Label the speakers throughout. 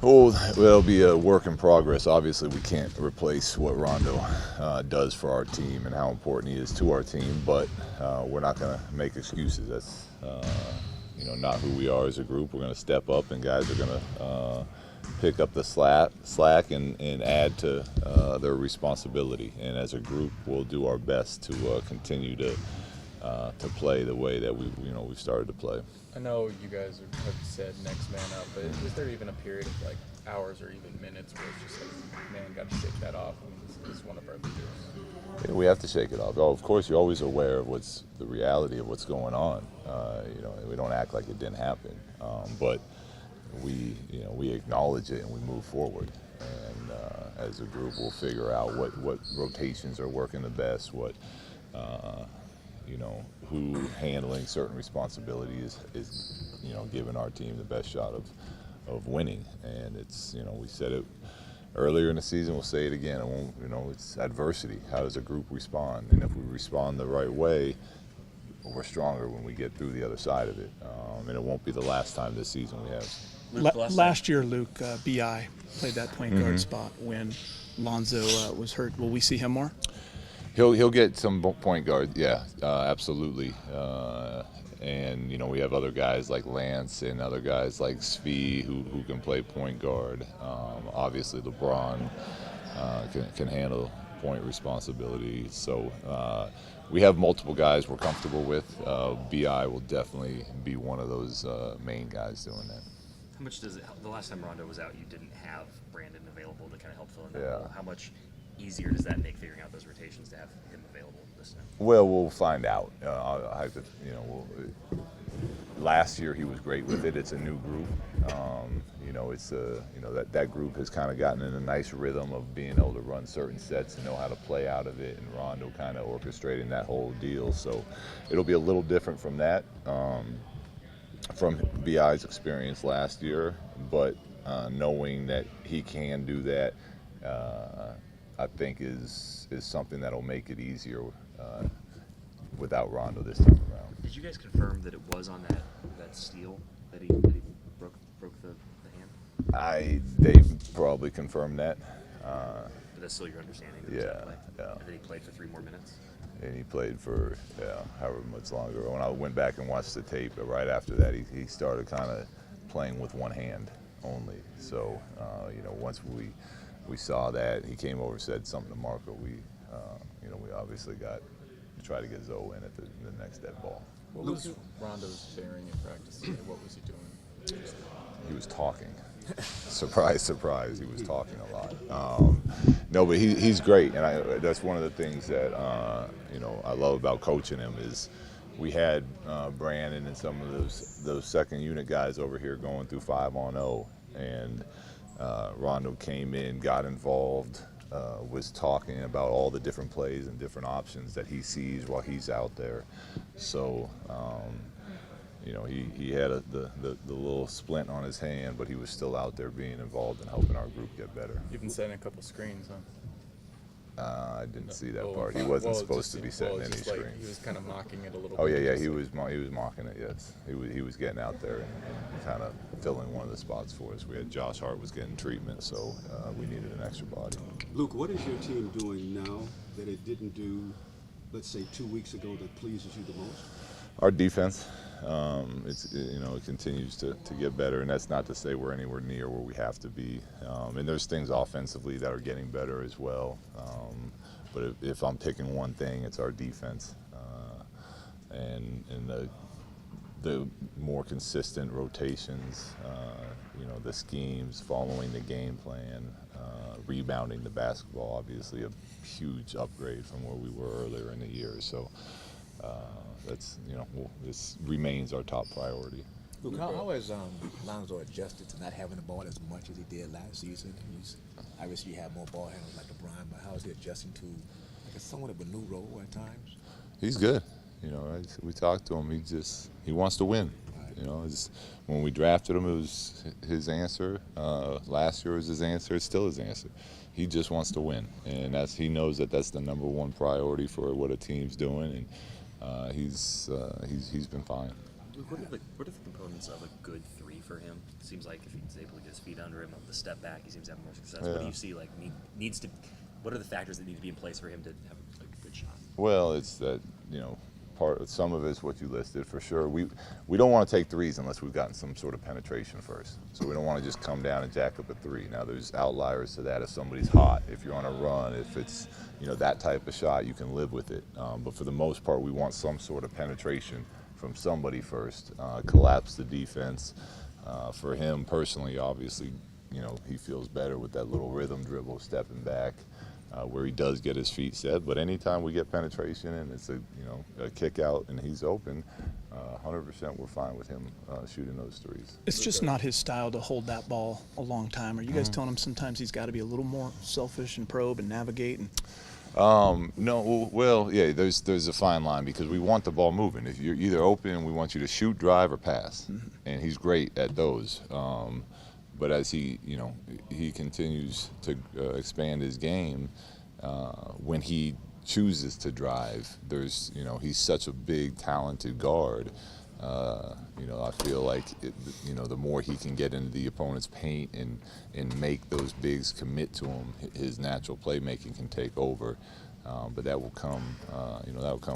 Speaker 1: Well, it'll be a work in progress. Obviously, we can't replace what Rondo does for our team and how important he is to our team, but we're not going to make excuses. That's not who we are as a group. We're going to step up, and guys are going to pick up the slack and add to their responsibility. And as a group, we'll do our best to continue to play the way that we've started to play.
Speaker 2: I know you guys have said next man up, but is there even a period of like hours or even minutes where it's just like, man, got to shake that off? I mean, this is one of our leaders.
Speaker 1: We have to shake it off. Oh, of course, you're always aware of what's the reality of what's going on. We don't act like it didn't happen, but we acknowledge it and we move forward. And as a group, we'll figure out what rotations are working the best, who handling certain responsibilities is giving our team the best shot of winning. And it's, we said it earlier in the season, we'll say it again. It won't, it's adversity. How does a group respond? And if we respond the right way, we're stronger when we get through the other side of it. And it won't be the last time this season we have.
Speaker 3: Last year, Luke, B.I. played that point guard spot when Lonzo was hurt. Will we see him more?
Speaker 1: He'll get some point guard, yeah, absolutely. And we have other guys like Lance and other guys like Svi who can play point guard. Obviously, LeBron can handle point responsibility. So we have multiple guys we're comfortable with. Bi will definitely be one of those main guys doing that.
Speaker 4: How much does it? The last time Rondo was out, you didn't have Brandon available to kind of help fill in that role. How much easier does that make figuring out those rotations to have him available this time?
Speaker 1: Well, we'll find out. Last year he was great with it. It's a new group. That group has kind of gotten in a nice rhythm of being able to run certain sets and know how to play out of it. And Rondo kind of orchestrating that whole deal. So it'll be a little different from that, from Bi's experience last year. But knowing that he can do that, I think is something that'll make it easier without Rondo this time around.
Speaker 4: Did you guys confirm that it was on that steal that he broke the hand?
Speaker 1: They probably confirmed that.
Speaker 4: But that's still your understanding?
Speaker 1: Yeah.
Speaker 4: And then he played for 3 more minutes?
Speaker 1: And he played for however much longer. When I went back and watched the tape, right after that, he started kind of playing with one hand only. So, once we saw that, he came over and said something to Marco. We obviously got to try to get Zoe in at the next dead ball.
Speaker 2: What was Rondo's bearing in practice today? What was he doing?
Speaker 1: He was talking. Surprise, surprise, he was talking a lot. No, but he's great, and that's one of the things that I love about coaching him is we had Brandon and some of those second unit guys over here going through 5-on-0, and Rondo came in, got involved, was talking about all the different plays and different options that he sees while he's out there. So, he had the little splint on his hand, but he was still out there being involved and helping our group get better.
Speaker 2: You've been setting a couple screens, huh?
Speaker 1: I didn't see that part. He wasn't supposed to be setting any screens.
Speaker 2: He was kind of mocking it a little
Speaker 1: Oh
Speaker 2: bit.
Speaker 1: yeah, he was mocking it. Yes, he was getting out there and kind of filling one of the spots for us. We had Josh Hart was getting treatment, so we needed an extra body.
Speaker 5: Luke, what is your team doing now that it didn't do, let's say, 2 weeks ago that pleases you the most?
Speaker 1: Our defense, it continues to get better, and that's not to say we're anywhere near where we have to be. And there's things offensively that are getting better as well. But if I'm picking one thing, it's our defense, and the more consistent rotations, the schemes, following the game plan, rebounding the basketball. Obviously, a huge upgrade from where we were earlier in the year. So. This remains our top priority.
Speaker 6: Luke, how has Lonzo adjusted to not having the ball as much as he did last season? Obviously, you have more ball handlers like LeBron, but how is he adjusting to somewhat of a new role at times?
Speaker 1: He's good. We talked to him. He wants to win. Right. When we drafted him, it was his answer. Last year was his answer. It's still his answer. He just wants to win, and he knows that's the number one priority for what a team's doing, and he's been fine.
Speaker 4: What are the components of a good 3 for him? It seems like if he's able to get his feet under him, the step back, he seems to have more success.
Speaker 1: Yeah.
Speaker 4: What do you see needs to? What are the factors that need to be in place for him to have a good shot?
Speaker 1: Well, it's that, some of it's what you listed for sure. We don't want to take threes unless we've gotten some sort of penetration first. So we don't want to just come down and jack up a three. Now there's outliers to that. If somebody's hot, if you're on a run, if it's that type of shot, you can live with it. But for the most part, we want some sort of penetration from somebody first. Collapse the defense. For him personally, obviously, he feels better with that little rhythm dribble, stepping back. Where he does get his feet set, but anytime we get penetration and it's a kick out and he's open, 100% we're fine with him shooting those threes.
Speaker 3: It's just not his style to hold that ball a long time. Are you guys telling him sometimes he's got to be a little more selfish and probe and navigate?
Speaker 1: No, well, yeah, there's a fine line because we want the ball moving. If you're either open, we want you to shoot, drive, or pass, and he's great at those. But as he continues to expand his game, when he chooses to drive, he's such a big, talented guard. I feel like the more he can get into the opponent's paint and make those bigs commit to him, his natural playmaking can take over. But that will come,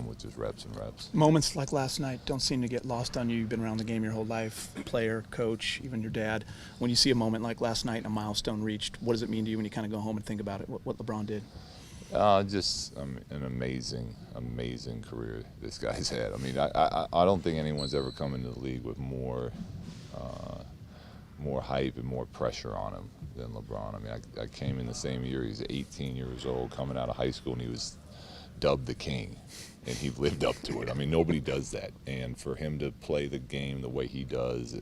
Speaker 1: with just reps and reps.
Speaker 3: Moments like last night don't seem to get lost on you. You've been around the game your whole life, player, coach, even your dad. When you see a moment like last night and a milestone reached, what does it mean to you when you kind of go home and think about it, what LeBron did?
Speaker 1: Just an amazing career this guy's had. I mean, I don't think anyone's ever come into the league with more hype and more pressure on him than LeBron. I mean, I came in the same year. He's 18 years old, coming out of high school, and he was dubbed the king, and he lived up to it. I mean, nobody does that. And for him to play the game the way he does,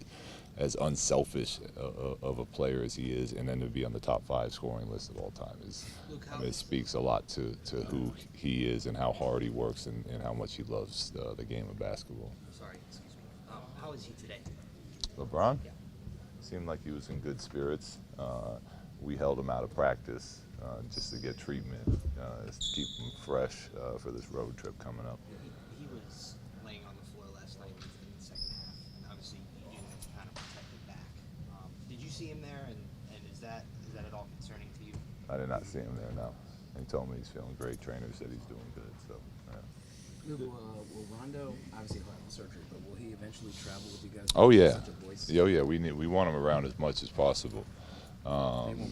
Speaker 1: as unselfish of a player as he is, and then to be on the top 5 scoring list of all time it speaks a lot to who he is and how hard he works and how much he loves the game of basketball.
Speaker 7: Sorry, excuse me. How is he today?
Speaker 1: LeBron?
Speaker 7: Yeah.
Speaker 1: Seemed like he was in good spirits. We held him out of practice just to get treatment, to keep him fresh for this road trip coming up.
Speaker 7: He was laying on the floor last night in the second half, and obviously you didn't kind of protect the back. Did you see him there, and is that at all concerning to you?
Speaker 1: I did not see him there, no. He told me he's feeling great. Trainer said he's doing good, so. Yeah.
Speaker 8: Will Rondo, obviously he'll have surgery, but will he eventually travel with you guys?
Speaker 1: Oh yeah,
Speaker 8: Such a voice?
Speaker 1: yeah. We want him around as much as possible.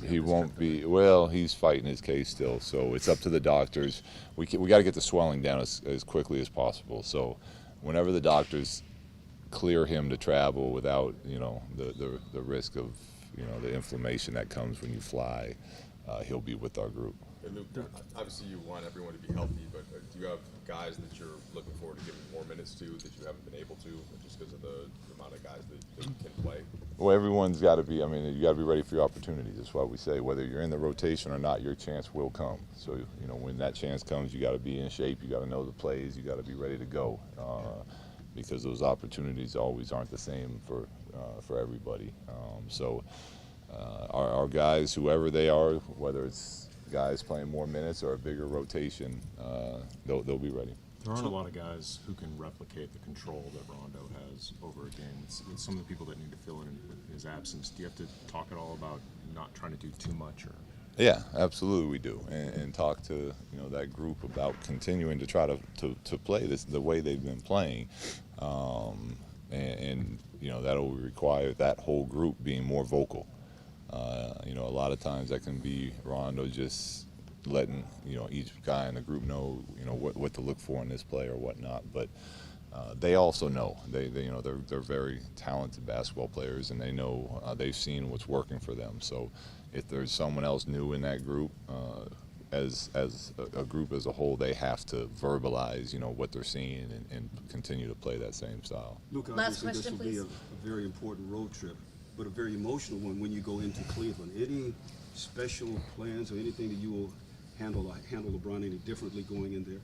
Speaker 1: He won't be.
Speaker 8: unrestricted.
Speaker 1: Well, he's fighting his case still, so it's up to the doctors. We got to get the swelling down as quickly as possible. So, whenever the doctors clear him to travel without the risk of the inflammation that comes when you fly, he'll be with our group.
Speaker 9: And Luke, obviously you want everyone to be healthy, but do you have guys that you're looking forward to giving more minutes to that you haven't been able to, just because of the amount of guys that can play?
Speaker 1: Well, everyone's got to be. I mean, you got to be ready for your opportunities. That's why we say whether you're in the rotation or not, your chance will come. So when that chance comes, you got to be in shape. You got to know the plays. You got to be ready to go, because those opportunities always aren't the same for everybody. Our guys, whoever they are, whether it's guys playing more minutes or a bigger rotation, they'll be ready.
Speaker 10: There aren't a lot of guys who can replicate the control that Rondo has over a game. It's some of the people that need to fill in his absence. Do you have to talk at all about not trying to do too much? Or?
Speaker 1: Yeah, absolutely we do, and talk to that group about continuing to try to play this the way they've been playing, and that'll require that whole group being more vocal. A lot of times that can be Rondo just letting each guy in the group know what to look for in this play or whatnot. But they also know they're very talented basketball players, and they know they've seen what's working for them. So if there's someone else new in that group, as a group as a whole, they have to verbalize what they're seeing and continue to play that same style.
Speaker 5: Luke,
Speaker 11: Last
Speaker 5: obviously
Speaker 11: question,
Speaker 5: this will
Speaker 11: please.
Speaker 5: be a very important road trip, but a very emotional one when you go into Cleveland. Any special plans or anything that you will handle LeBron any differently going in there?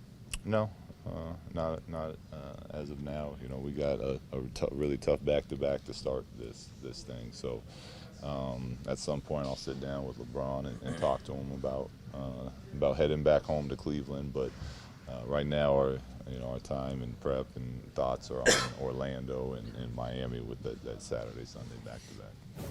Speaker 1: No, not as of now. We got a really tough back-to-back to start this thing. So at some point I'll sit down with LeBron and talk to him about heading back home to Cleveland. But right now our time and prep and thoughts are on Orlando and Miami with that Saturday, Sunday back-to-back.